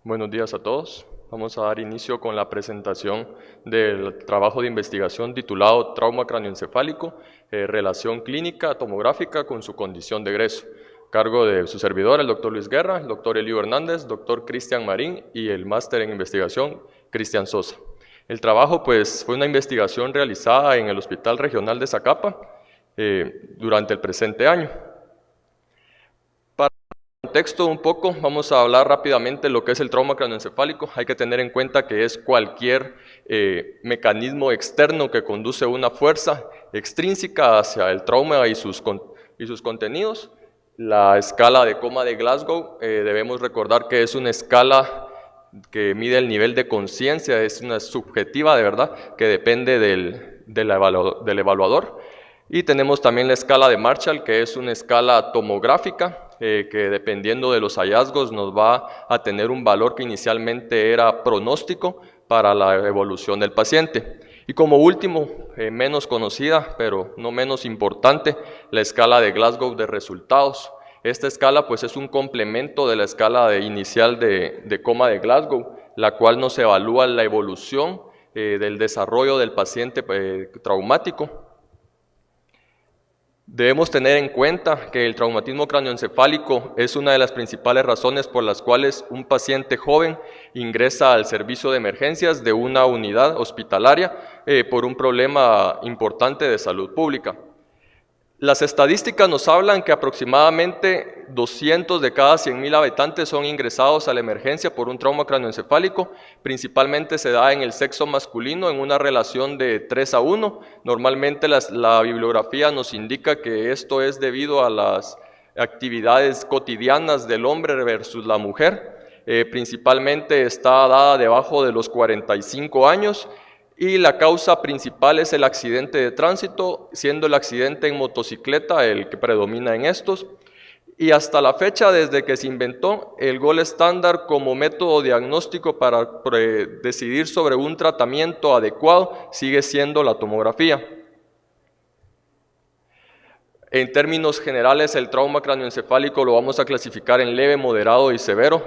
Buenos días a todos. Vamos a dar inicio con la presentación del trabajo de investigación titulado Trauma cráneoencefálico, relación clínica tomográfica con su condición de egreso, cargo de su servidor, el doctor Luis Guerra, el doctor Elío Hernández, doctor Cristian Marín y el máster en investigación, Cristian Sosa. El trabajo pues, fue una investigación realizada en el Hospital Regional de Zacapa durante el presente año. Contexto un poco, vamos a hablar rápidamente de lo que es el trauma craneoencefálico. Hay que tener en cuenta que es cualquier mecanismo externo que conduce una fuerza extrínseca hacia el trauma y sus contenidos. La escala de coma de Glasgow, debemos recordar que es una escala que mide el nivel de conciencia, es una subjetiva de verdad, que depende del evaluador. Y tenemos también la escala de Marshall, que es una escala tomográfica, que dependiendo de los hallazgos nos va a tener un valor que inicialmente era pronóstico para la evolución del paciente. Y como último, menos conocida, pero no menos importante, la escala de Glasgow de resultados. Esta escala pues es un complemento de la escala inicial de coma de Glasgow, la cual nos evalúa la evolución del desarrollo del paciente traumático. Debemos tener en cuenta que el traumatismo craneoencefálico es una de las principales razones por las cuales un paciente joven ingresa al servicio de emergencias de una unidad hospitalaria por un problema importante de salud pública. Las estadísticas nos hablan que aproximadamente 200 de cada 100.000 habitantes son ingresados a la emergencia por un trauma craneoencefálico. Principalmente se da en el sexo masculino en una relación de 3:1. Normalmente la bibliografía nos indica que esto es debido a las actividades cotidianas del hombre versus la mujer. Principalmente está dada debajo de los 45 años. Y la causa principal es el accidente de tránsito, siendo el accidente en motocicleta el que predomina en estos. Y hasta la fecha, desde que se inventó el gold estándar como método diagnóstico para decidir sobre un tratamiento adecuado, sigue siendo la tomografía. En términos generales, el trauma craneoencefálico lo vamos a clasificar en leve, moderado y severo,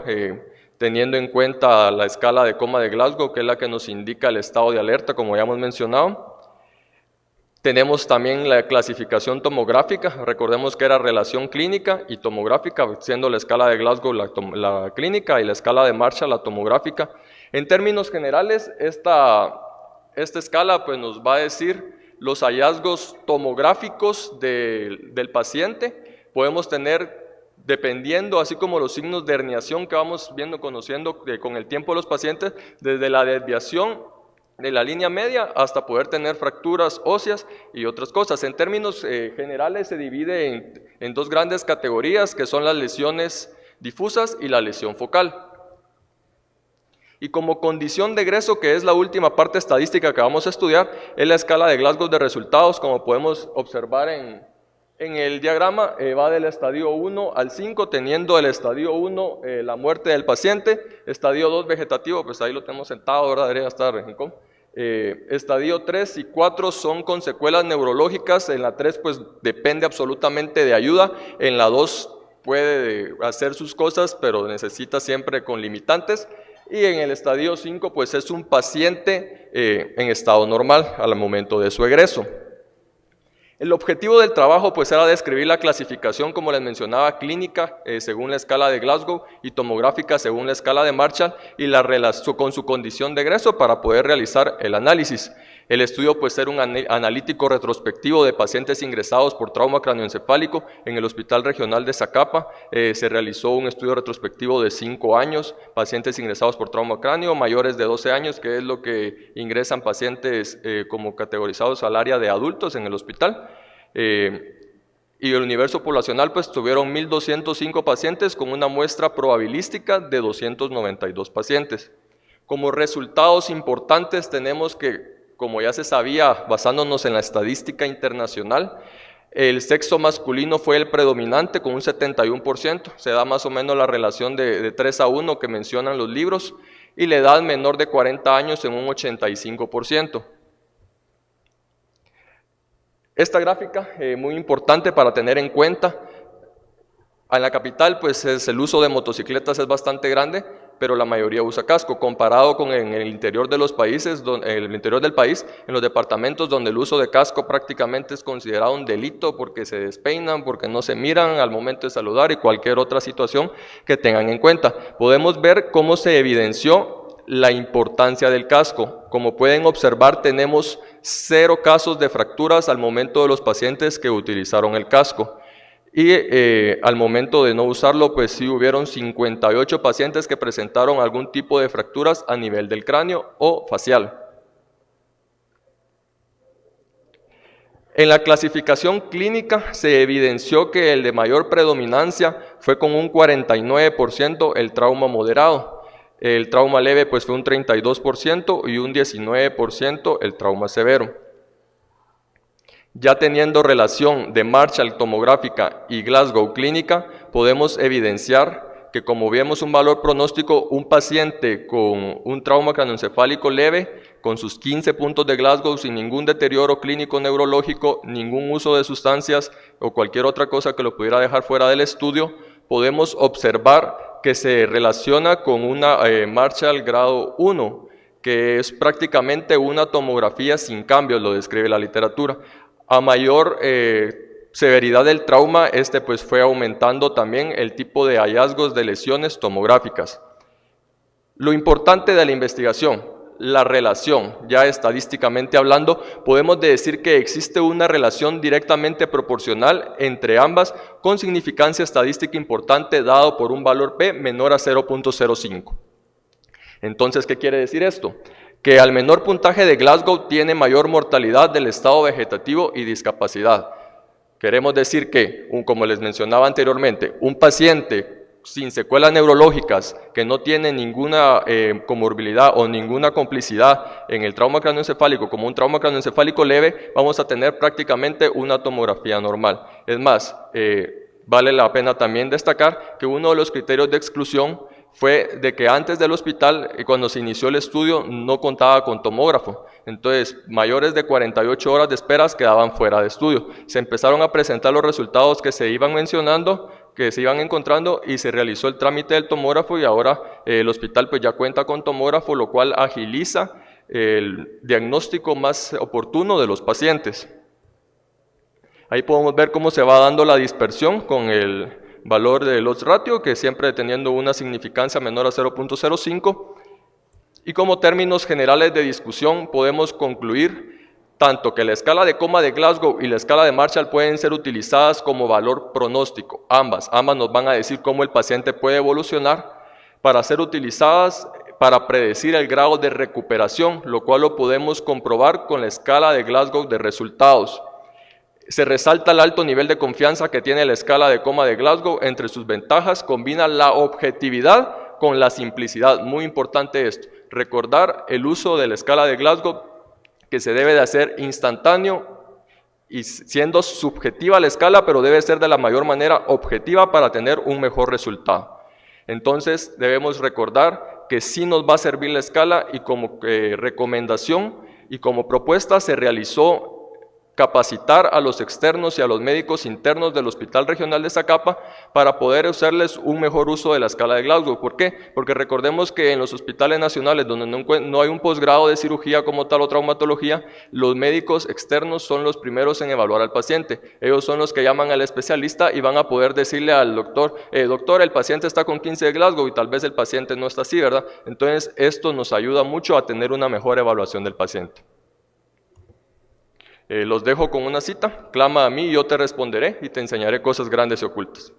teniendo en cuenta la escala de coma de Glasgow, que es la que nos indica el estado de alerta, como ya hemos mencionado. Tenemos también la clasificación tomográfica, recordemos que era relación clínica y tomográfica, siendo la escala de Glasgow la clínica y la escala de Marshall la tomográfica. En términos generales, esta escala pues, nos va a decir los hallazgos tomográficos del paciente. Podemos tener, dependiendo, así como los signos de herniación que vamos viendo, conociendo con el tiempo de los pacientes, desde la desviación de la línea media hasta poder tener fracturas óseas y otras cosas. En términos generales se divide en dos grandes categorías, que son las lesiones difusas y la lesión focal. Y como condición de egreso, que es la última parte estadística que vamos a estudiar, es la escala de Glasgow de resultados. Como podemos observar en el diagrama, va del estadio 1 al 5, teniendo el estadio 1 la muerte del paciente, estadio 2 vegetativo, pues ahí lo tenemos sentado, ¿verdad? Debería estar en com. Estadio 3 y 4 son con secuelas neurológicas, en la 3 pues depende absolutamente de ayuda, en la 2 puede hacer sus cosas, pero necesita siempre con limitantes, y en el estadio 5 pues es un paciente en estado normal al momento de su egreso. El objetivo del trabajo pues era describir la clasificación, como les mencionaba, clínica según la escala de Glasgow y tomográfica según la escala de Marshall y la relación con su condición de egreso para poder realizar el análisis. El estudio pues era un analítico retrospectivo de pacientes ingresados por trauma craneoencefálico en el Hospital Regional de Zacapa. Se realizó un estudio retrospectivo de 5 años, pacientes ingresados por trauma cráneo, mayores de 12 años, que es lo que ingresan pacientes como categorizados al área de adultos en el hospital. Y el universo poblacional pues tuvieron 1.205 pacientes con una muestra probabilística de 292 pacientes. Como resultados importantes tenemos que, como ya se sabía, basándonos en la estadística internacional, el sexo masculino fue el predominante con un 71%, se da más o menos la relación de 3:1 que mencionan los libros, y la edad menor de 40 años en un 85%. Esta gráfica, muy importante para tener en cuenta. En la capital, pues el uso de motocicletas es bastante grande, pero la mayoría usa casco, comparado con en el interior de los países, el interior del país, en los departamentos donde el uso de casco prácticamente es considerado un delito porque se despeinan, porque no se miran al momento de saludar y cualquier otra situación que tengan en cuenta. Podemos ver cómo se evidenció la importancia del casco. Como pueden observar, tenemos 0 casos de fracturas al momento de los pacientes que utilizaron el casco. Y al momento de no usarlo, pues sí hubieron 58 pacientes que presentaron algún tipo de fracturas a nivel del cráneo o facial. En la clasificación clínica se evidenció que el de mayor predominancia fue con un 49% el trauma moderado. El trauma leve pues fue un 32% y un 19% el trauma severo. Ya teniendo relación de Marshall tomográfica y Glasgow clínica, podemos evidenciar que como vemos un valor pronóstico, un paciente con un trauma craneoencefálico leve, con sus 15 puntos de Glasgow, sin ningún deterioro clínico neurológico, ningún uso de sustancias o cualquier otra cosa que lo pudiera dejar fuera del estudio, podemos observar que se relaciona con una Marshall grado 1, que es prácticamente una tomografía sin cambios, lo describe la literatura. A mayor severidad del trauma, pues fue aumentando también el tipo de hallazgos de lesiones tomográficas. Lo importante de la investigación, la relación, ya estadísticamente hablando, podemos decir que existe una relación directamente proporcional entre ambas con significancia estadística importante dado por un valor P menor a 0.05. Entonces, ¿qué quiere decir esto? Que al menor puntaje de Glasgow tiene mayor mortalidad del estado vegetativo y discapacidad. Queremos decir que, como les mencionaba anteriormente, un paciente sin secuelas neurológicas que no tiene ninguna comorbilidad o ninguna complicidad en el trauma craneoencefálico como un trauma craneoencefálico leve, vamos a tener prácticamente una tomografía normal. Es más, vale la pena también destacar que uno de los criterios de exclusión fue de que antes del hospital, cuando se inició el estudio, no contaba con tomógrafo. Entonces, mayores de 48 horas de esperas quedaban fuera de estudio. Se empezaron a presentar los resultados que se iban mencionando, que se iban encontrando, y se realizó el trámite del tomógrafo, y ahora el hospital pues ya cuenta con tomógrafo, lo cual agiliza el diagnóstico más oportuno de los pacientes. Ahí podemos ver cómo se va dando la dispersión con el valor del odds ratio, que siempre teniendo una significancia menor a 0.05, y como términos generales de discusión podemos concluir tanto que la escala de coma de Glasgow y la escala de Marshall pueden ser utilizadas como valor pronóstico, ambas nos van a decir cómo el paciente puede evolucionar, para ser utilizadas para predecir el grado de recuperación, lo cual lo podemos comprobar con la escala de Glasgow de resultados. Se resalta el alto nivel de confianza que tiene la escala de coma de Glasgow. Entre sus ventajas combina la objetividad con la simplicidad. Muy importante esto, recordar el uso de la escala de Glasgow, que se debe de hacer instantáneo y siendo subjetiva la escala, pero debe ser de la mayor manera objetiva para tener un mejor resultado. Entonces debemos recordar que sí nos va a servir la escala, y como recomendación y como propuesta se realizó capacitar a los externos y a los médicos internos del Hospital Regional de Zacapa para poder hacerles un mejor uso de la escala de Glasgow. ¿Por qué? Porque recordemos que en los hospitales nacionales donde no hay un posgrado de cirugía como tal o traumatología, los médicos externos son los primeros en evaluar al paciente. Ellos son los que llaman al especialista y van a poder decirle al doctor, doctor, el paciente está con 15 de Glasgow, y tal vez el paciente no está así, ¿verdad? Entonces esto nos ayuda mucho a tener una mejor evaluación del paciente. Los dejo con una cita: clama a mí y yo te responderé y te enseñaré cosas grandes y ocultas.